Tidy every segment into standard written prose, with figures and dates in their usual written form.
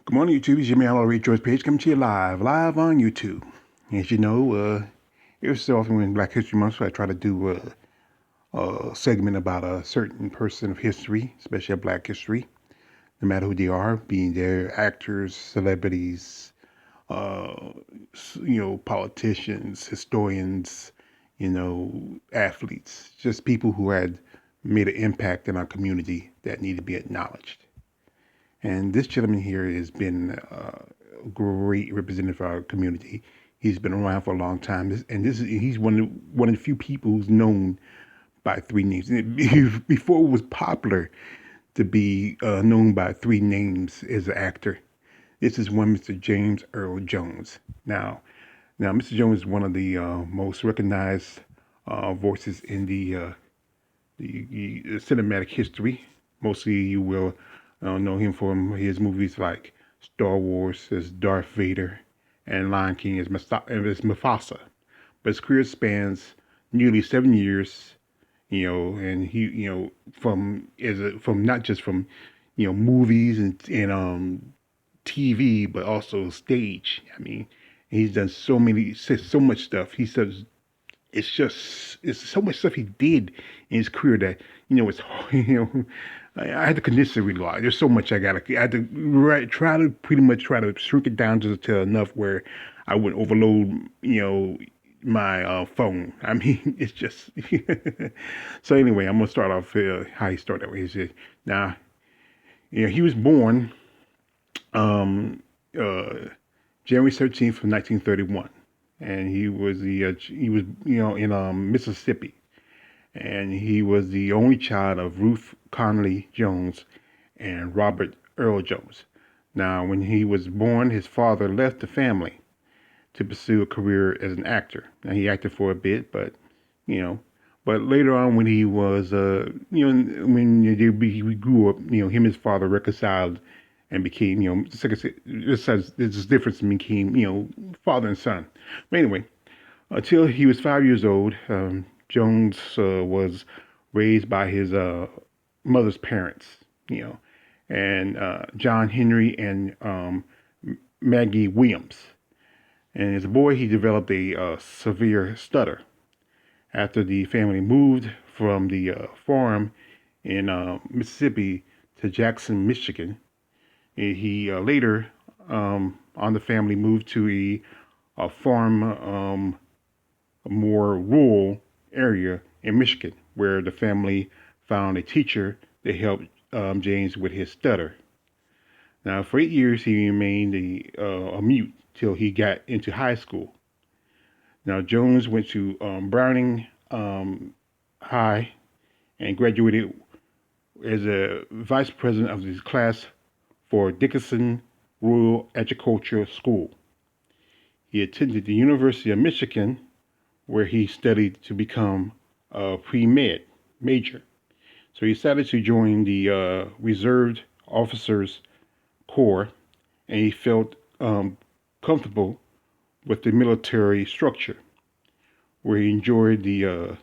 Good morning, YouTube. It's Jimmy Allen, Ray George page coming to you live on YouTube. As you know, every so often when Black History Month, I try to do a segment about a certain person of history, especially of Black history, no matter who they are, being their actors, celebrities, uh, politicians, historians, athletes, just people who had made an impact in our community that need to be acknowledged. And this gentleman here has been a great representative for our community. He's been around for a long time, he's one of the few people who's known by three names. Before it was popular to be known by three names as an actor, this is one Mr. James Earl Jones. Now, Mr. Jones is one of the most recognized voices in the cinematic history. Mostly, you will know him from his movies like Star Wars as Darth Vader and Lion King as Mufasa. But his career spans nearly 7 years, and he, from not just from, movies and TV, but also stage. I mean, he's done so much stuff. He says it's so much stuff he did in his career that it's I had to condense it really a lot. There's so much I had to try to shrink it down just to enough where I wouldn't overload my phone. I mean, it's just so anyway. I'm gonna start off how he started. He said, now he was born um, uh, January 13th, 1931, and he was in Mississippi, and he was the only child of Ruth Conley Jones and Robert Earl Jones. Now, when he was born, his father left the family to pursue a career as an actor. Now, he acted for a bit, but you know, but later on, when he was, when he grew up, him and his father reconciled and became, just like I said, there's this difference and became, father and son. But anyway, until he was 5 years old, Jones was raised by his mother's parents, you know, and John Henry and Maggie Williams. And as a boy, he developed a severe stutter. After the family moved from the farm in Mississippi to Jackson, Michigan, he later, on the family, moved to a farm, a more rural area in Michigan, where the family found a teacher that helped James with his stutter. Now, for 8 years, he remained a mute till he got into high school. Now, Jones went to Browning High and graduated as a vice president of his class for Dickinson Rural Agricultural School. He attended the University of Michigan, where he studied to become a pre-med major. So he decided to join the Reserved Officers Corps, and he felt comfortable with the military structure, where he enjoyed the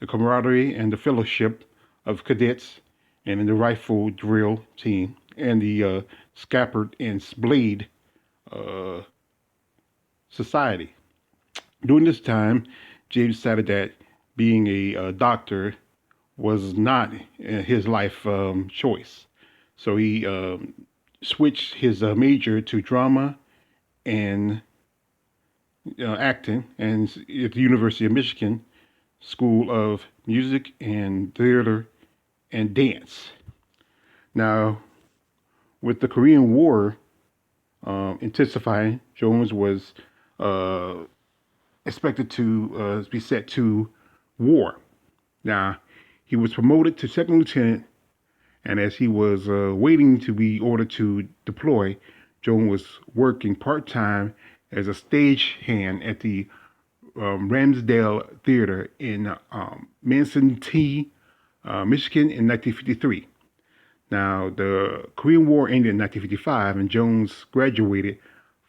camaraderie and the fellowship of cadets and in the rifle drill team and the scabbard and blade uh, society. During this time, James decided that being a doctor was not his life choice. So he switched his major to drama and acting, and at the University of Michigan School of Music and Theater and Dance. Now, with the Korean War intensifying, Jones was uh, expected to be set to war. Now, he was promoted to second lieutenant, and as he was waiting to be ordered to deploy, Jones was working part time as a stagehand at the Ramsdale Theater in Manson, Michigan in 1953. Now, the Korean War ended in 1955, and Jones graduated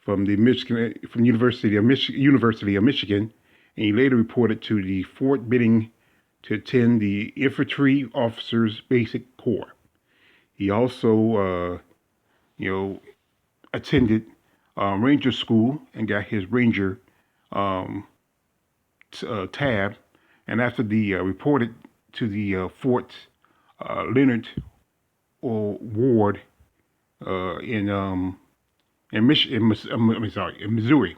from University of Michigan, and he later reported to the Fort Benning to attend the Infantry Officers Basic Corps. He also, you know, attended Ranger School and got his Ranger um, tab. And after the reported to the Fort Leonard Ward in in Missouri.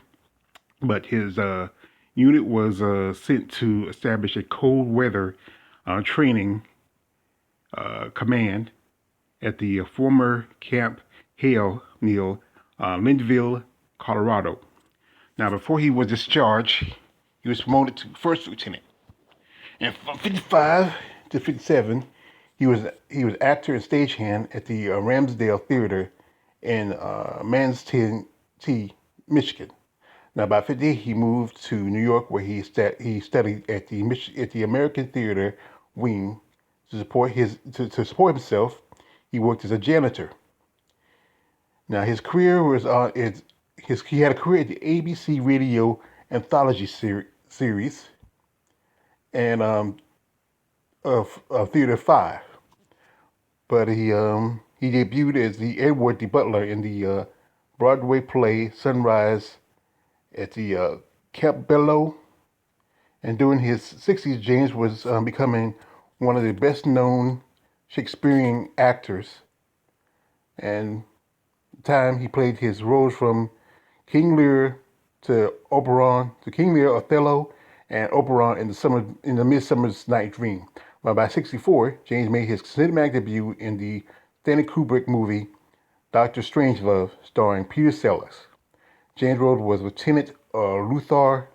But his unit was sent to establish a cold weather training command at the former Camp Hale near Lindsville, Colorado. Now, before he was discharged, he was promoted to first lieutenant. And from 55 to 57, he was actor and stagehand at the Ramsdale Theater in Manistee, Michigan. Now, by 50, he moved to New York, where he studied at the American Theater Wing to support himself. He worked as a janitor. Now, his career was he had a career at the ABC Radio anthology series and of Theater 5, but he debuted as the Edward D. Butler in the Broadway play Sunrise at the Campbello. And during his 60s, James was becoming one of the best known Shakespearean actors. And time he played his roles from King Lear to Oberon to King Lear, Othello, and Oberon in the Midsummer's Night Dream. But by '64, James made his cinematic debut in the Stanley Kubrick movie Doctor Strangelove, starring Peter Sellers. James Rhodes was Lieutenant Lothar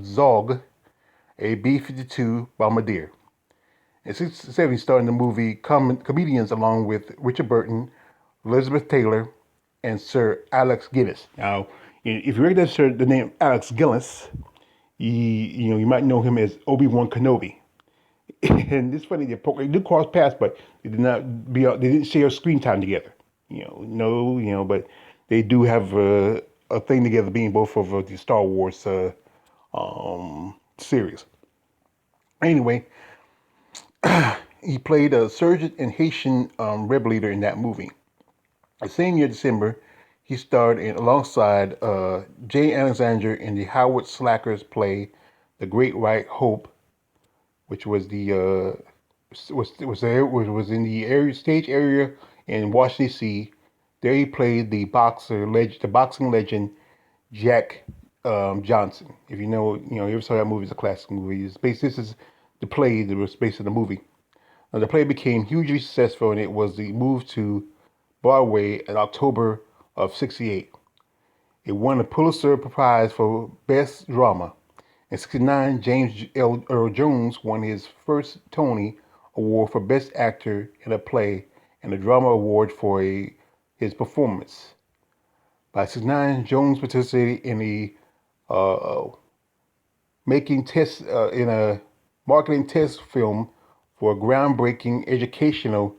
Zog, a B-52 bombardier. In '67, he starred in the movie Comedians along with Richard Burton, Elizabeth Taylor, and Sir Alex Guinness. Now, if you recognize the name Alex Guinness, you might know him as Obi-Wan Kenobi. And it's funny, they did cross paths, but they didn't share screen time together. But they do have a thing together, being both of the Star Wars series. Anyway, he played a surgeon and Haitian rebel leader in that movie. The same year, December, he starred alongside Jay Alexander in the Howard Slacker's play The Great White Hope, which was in the stage area in Washington D.C. There he played the boxing legend Jack Johnson. If you ever saw that movie, it's a classic movie. This is the play that was based on the movie. Now, the play became hugely successful, and it was the move to Broadway in October of '68. It won the Pulitzer Prize for Best Drama. In '69, James Earl Jones won his first Tony Award for Best Actor in a Play and a Drama Award for his performance. By '69, Jones participated in uh, in a marketing test film for a groundbreaking educational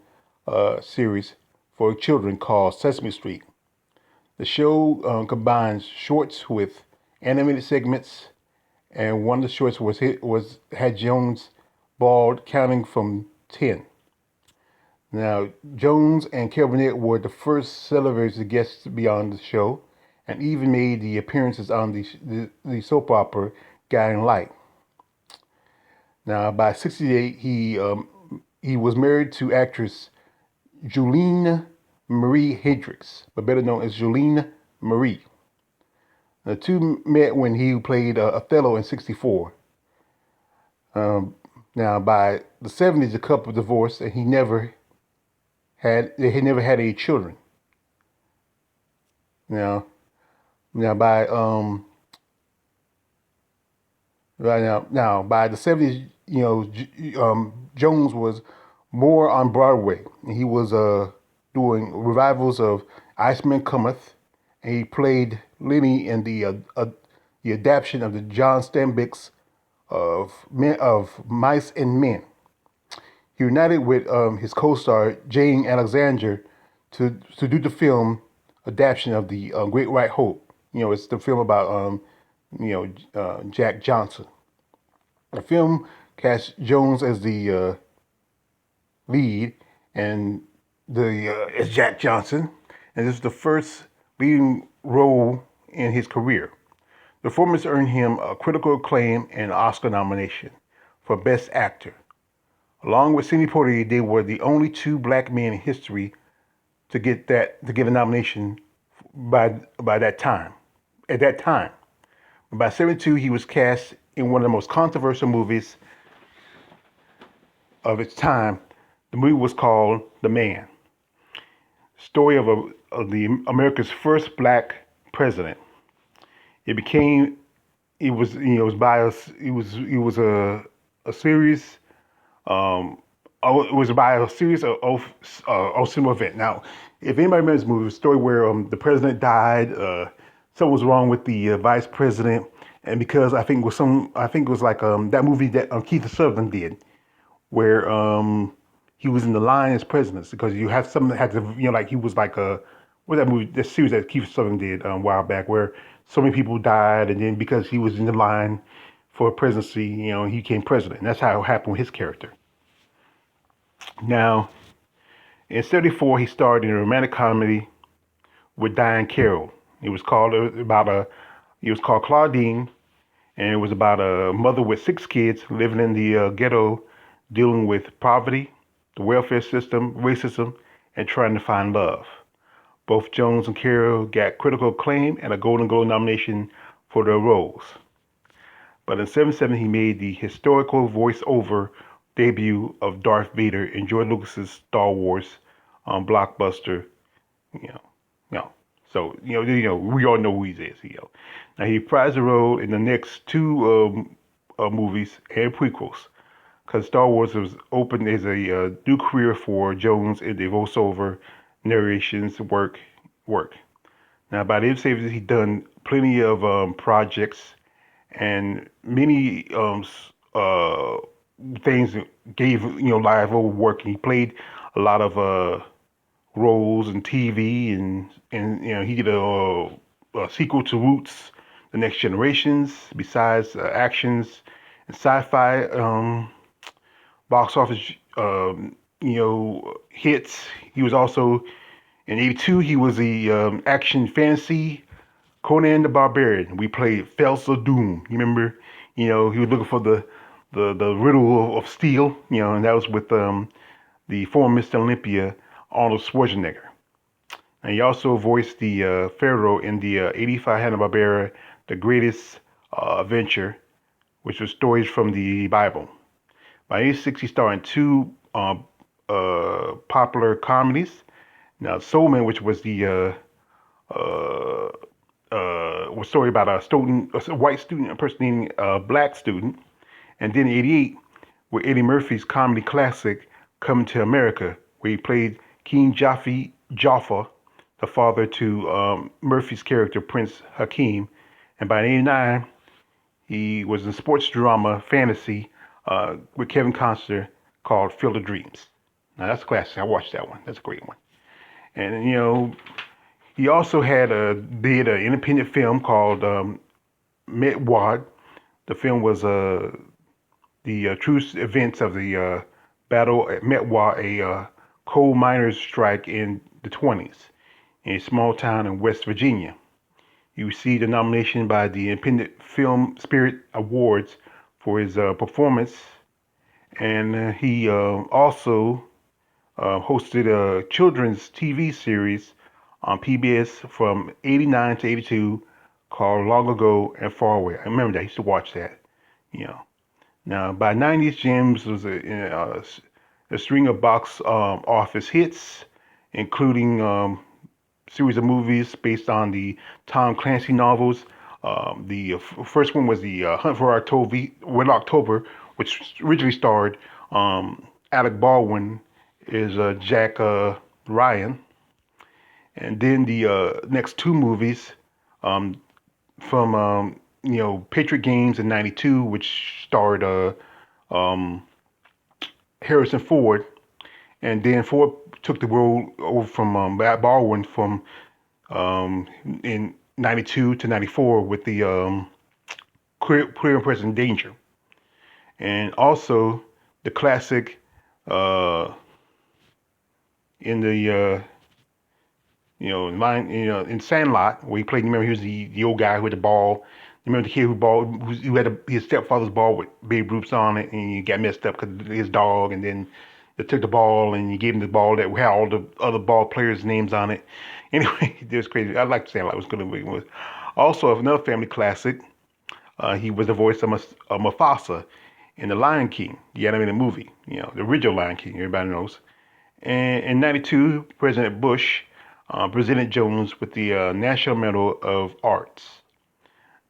series for children called Sesame Street. The show combines shorts with animated segments, and one of the shorts had Jones bald counting from 10. Now, Jones and Carol Burnett were the first celebrities guests to be on the show, and even made the appearances on the soap opera Guiding Light. Now, by '68, he was married to actress Julene Marie Hendricks, but better known as Julene Marie. The two met when he played Othello in '64. Now, by the '70s, the couple divorced, and they had never had any children. Now, now by right now by the '70s, Jones was more on Broadway. He was doing revivals of Iceman Cometh, and he played Lenny in the adaptation of the John Steinbeck's of Mice and Men. He united with his co-star Jane Alexander to do the film adaptation of the Great White Hope. It's the film about Jack Johnson. The film cast Jones as the lead and as Jack Johnson, and this was the first leading role in his career. The performance earned him a critical acclaim and an Oscar nomination for Best Actor. Along with Sidney Poitier, they were the only two black men in history to get a nomination by that time. At that time, by '72, he was cast in one of the most controversial movies of its time. The movie was called The Man, story of the America's first black president. It became it was it was by a it was a series it was by a series of similar event. Now, if anybody remembers the movie, it was a story where the president died. Something was wrong with the vice president, and because I think it was like that movie that Keith Sutherland did, where he was in the line as president, because you have something that had to, like he was like a, what that movie, that series that Keith Sutherland did a while back, where so many people died, and then because he was in the line for presidency, he became president. And that's how it happened with his character. Now, in '74, he starred in a romantic comedy with Diane Carroll. It was called it was called Claudine, and it was about a mother with six kids living in the ghetto, dealing with poverty, the welfare system, racism, and trying to find love. Both Jones and Carroll got critical acclaim and a Golden Globe nomination for their roles. But in '77, he made the historical voice-over debut of Darth Vader in George Lucas's Star Wars blockbuster. You know, you know. So we all know who he is. Now he reprised the role in the next two movies and prequels, because Star Wars was opened as a new career for Jones in the voiceover narrations work. Now by the end of the he'd done plenty of projects and many things gave live over work. And he played a lot of roles in TV, and he did a sequel to Roots, The Next Generations. Besides actions and sci-fi box office hits, he was also in '82. He was the action fantasy Conan the Barbarian. We played Felsa Doom. You remember? He was looking for the riddle of steel. And that was with the former Mr. Olympia, Arnold Schwarzenegger. And he also voiced the Pharaoh in the '85 Hanna-Barbera The Greatest Adventure, which was stories from the Bible. By '86, he starred in two popular comedies. Now, Soul Man, which was the was a story about a white student impersonating a black student, and then '88, with Eddie Murphy's comedy classic Coming to America, where he played King Jaffa, the father to Murphy's character Prince Hakeem, and by '89, he was in sports drama fantasy with Kevin Costner called Field of Dreams. Now that's a classic. I watched that one. That's a great one. And he also did an independent film called Metwad. The film was the true events of the battle at Metwad, a coal miners' strike in the '20s, in a small town in West Virginia. He received a nomination by the Independent Film Spirit Awards for his performance, and he also hosted a children's TV series on PBS from '89 to '82 called Long Ago and Far Away. I remember that. I used to watch that. Now, by '90s, James was a string of box office hits, including series of movies based on the Tom Clancy novels. The first one was the Hunt for October, which originally starred Alec Baldwin as Jack Ryan, and then the next two movies from Patriot Games in '92, which starred um, Harrison Ford, and then Ford took the role over from Baldwin from in '92 to '94 with the Clear and Present Danger, and also the classic in the in Sandlot, where he played. Remember, he was the old guy who had the ball. Remember the kid who had his stepfather's ball with Babe Ruth's on it, and he got messed up because his dog, and then they took the ball and you gave him the ball that had all the other ball players' names on it. Anyway, it was crazy. I like Sandlot. It was good. It was also another family classic. He was the voice of Mufasa in The Lion King, the animated movie. The original Lion King. Everybody knows. And in '92, President Bush presented Jones with the National Medal of Arts.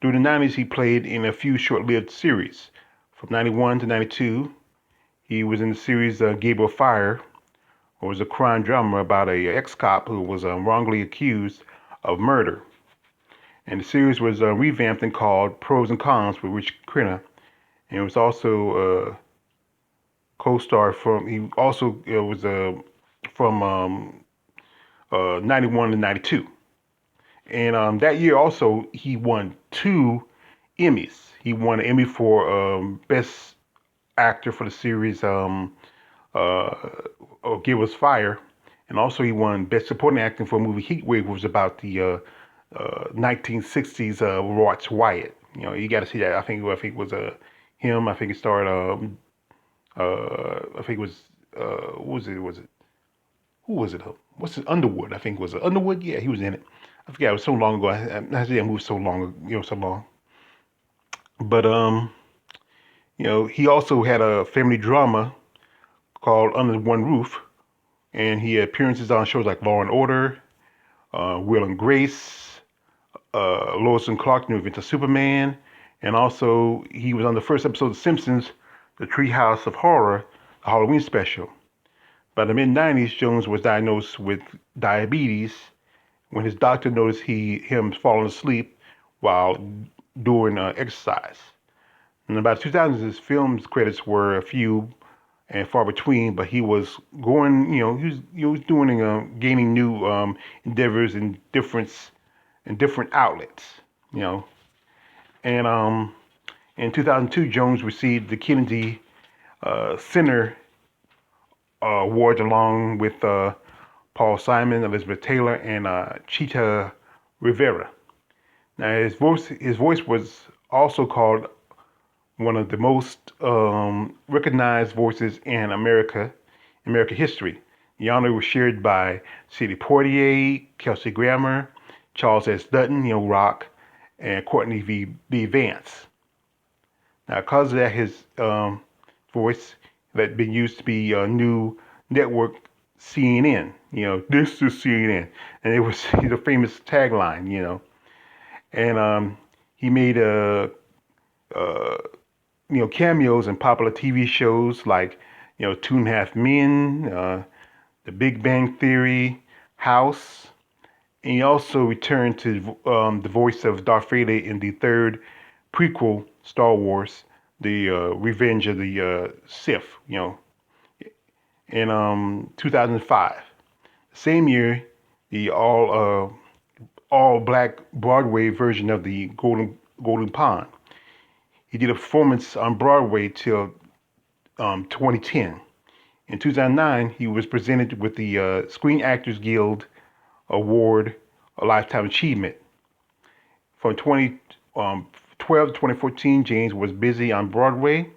Through the '90s, he played in a few short-lived series. From '91 to '92, he was in the series Gabriel Fire, which was a crime drama about a ex-cop who was wrongly accused of murder. And the series was revamped and called Pros and Cons with Rich Crenna. And it was also co-star from. He also was from 91 to 92. And that year also, he won 2 Emmys. He won an Emmy for Best Actor for the series uh, Give Us Fire. And also he won Best Supporting Acting for a movie Heatwave, which was about the 1960s Rott's Wyatt. You got to see that. I think it was him. I think it starred. I think it was. Who was it? Was it? Who was it? What's it? Underwood. I think it was Underwood. Yeah, he was in it. I forget. It was so long ago. I see that movie so long. So long. But he also had a family drama called Under One Roof, and he had appearances on shows like Law and Order, Will and Grace, Lois and Clark: New Adventures of Superman, and also he was on the first episode of The Simpsons, The Treehouse of Horror, a Halloween special. By the mid '90s, Jones was diagnosed with diabetes when his doctor noticed him falling asleep while doing exercise. In about 2000s, his film credits were a few and far between, but he was going, he was doing, gaining new endeavors in different outlets, you know. And in 2002, Jones received the Kennedy Center Award along with Paul Simon, Elizabeth Taylor, and Chita Rivera. Now his voice was also called one of the most recognized voices in American history. The honor was shared by Sidney Poitier, Kelsey Grammer, Charles S. Dutton, Rock, and Courtney V. Vance. Now, because of that, his voice that been used to be a new network CNN. This is CNN, and it was the famous tagline. And he made cameos in popular TV shows like, Two and a Half Men, The Big Bang Theory, House. And he also returned to the voice of Darth Vader in the third prequel Star Wars, the Revenge of the Sith, in 2005. Same year, the all black Broadway version of the Golden Pond. He did a performance on Broadway till 2010. In 2009, he was presented with the Screen Actors Guild Award, a Lifetime Achievement. From 2012 to 2014, James was busy on Broadway,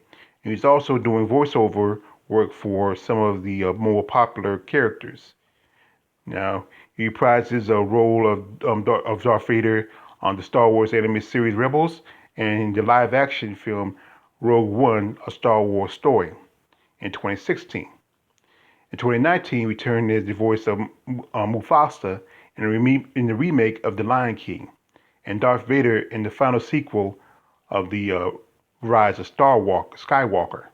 and he's also doing voiceover work for some of the more popular characters. Now, he reprises a role of Darth Vader on the Star Wars animated series Rebels and the live-action film Rogue One: A Star Wars Story in 2016. In 2019, he returned as the voice of Mufasa in the remake of The Lion King, and Darth Vader in the final sequel of the Rise of Skywalker.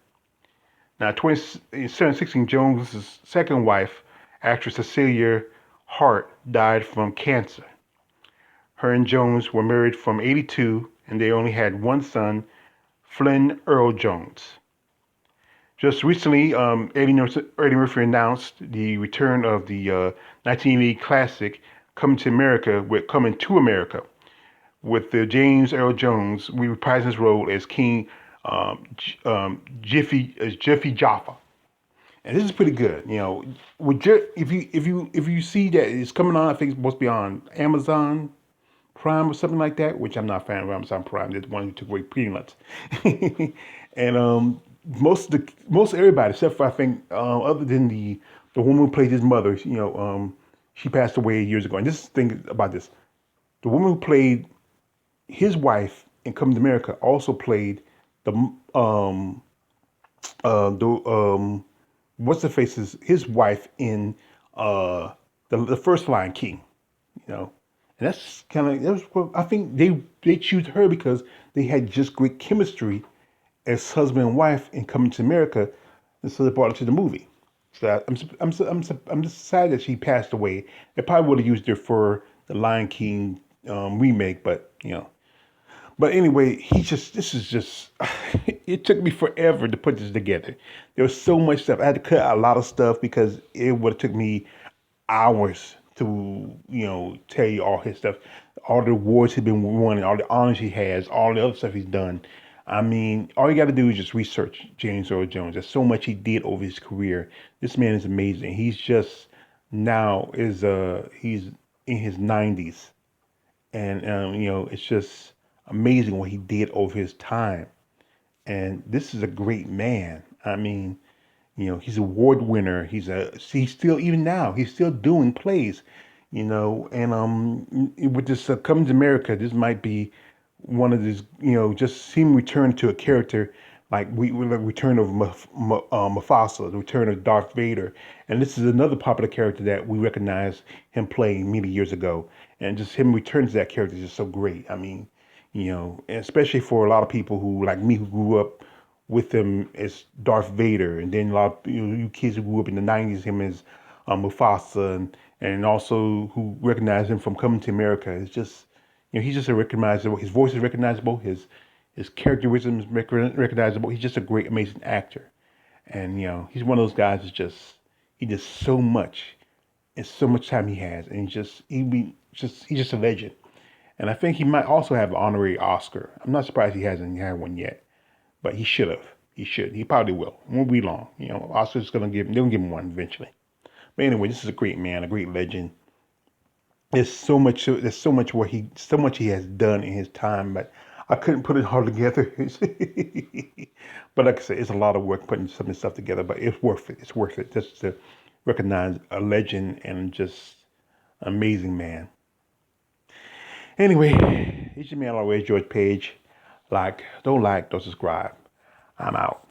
Now, in 2016, Jones' second wife, actress Cecilia Hart, died from cancer. Her and Jones were married from '82, and they only had one son, Flynn Earl Jones. Just recently, Eddie Murphy announced the return of the 1980 classic Coming to America with James Earl Jones reprising his role as King Jiffy Jaffa. and this is pretty good. You know, if you see that it's coming on, I think it's supposed to be on Amazon Prime or something like that, which I'm not a fan of Amazon Prime. They're the one who took away peanuts. And most everybody, except for I think other than the woman who played his mother, she passed away years ago. And this thing about this, the woman who played his wife in Coming to America also played the the what's the face's his wife in the first Lion King, you know, and that's kind of I think they choose her because they had just great chemistry as husband and wife in Coming to America, and so they brought her to the movie. So I'm just sad that she passed away. They probably would have used her for the Lion King remake, but but anyway, this is just, it took me forever to put this together. There was so much stuff. I had to cut out a lot of stuff because it would have took me hours to, tell you all his stuff, all the awards he's been winning, all the honors he has, all the other stuff he's done. I mean, all you got to do is just research James Earl Jones. There's so much he did over his career. This man is amazing. He's just now he's in his 90s, and it's just amazing what he did over his time. And this is a great man. I mean, he's an award winner. He's still, even now he's still doing plays, and with this Coming to America, this might be one of these, just him return to a character like the return of Mufasa, the return of Darth Vader, and this is another popular character that we recognize him playing many years ago, and just him return to that character is just so great. I mean, and especially for a lot of people who like me who grew up with him as Darth Vader, and then a lot of you kids who grew up in the '90s, him as Mufasa, and also who recognize him from Coming to America. It's just he's just a recognizable. His voice is recognizable. His characterism is recognizable. He's just a great, amazing actor, and he's one of those guys that's he does so much and so much time he has, and he's just a legend. And I think he might also have an honorary Oscar. I'm not surprised he hasn't had one yet, but he should have. He should. He probably will. It won't be long. Oscar's gonna they'll give him one eventually. But anyway, this is a great man, a great legend. So much he has done in his time, but I couldn't put it all together. But like I said, it's a lot of work putting some of this stuff together, but it's worth it. It's worth it just to recognize a legend and just amazing man. Anyway, it's your man always, George Page. Don't subscribe. I'm out.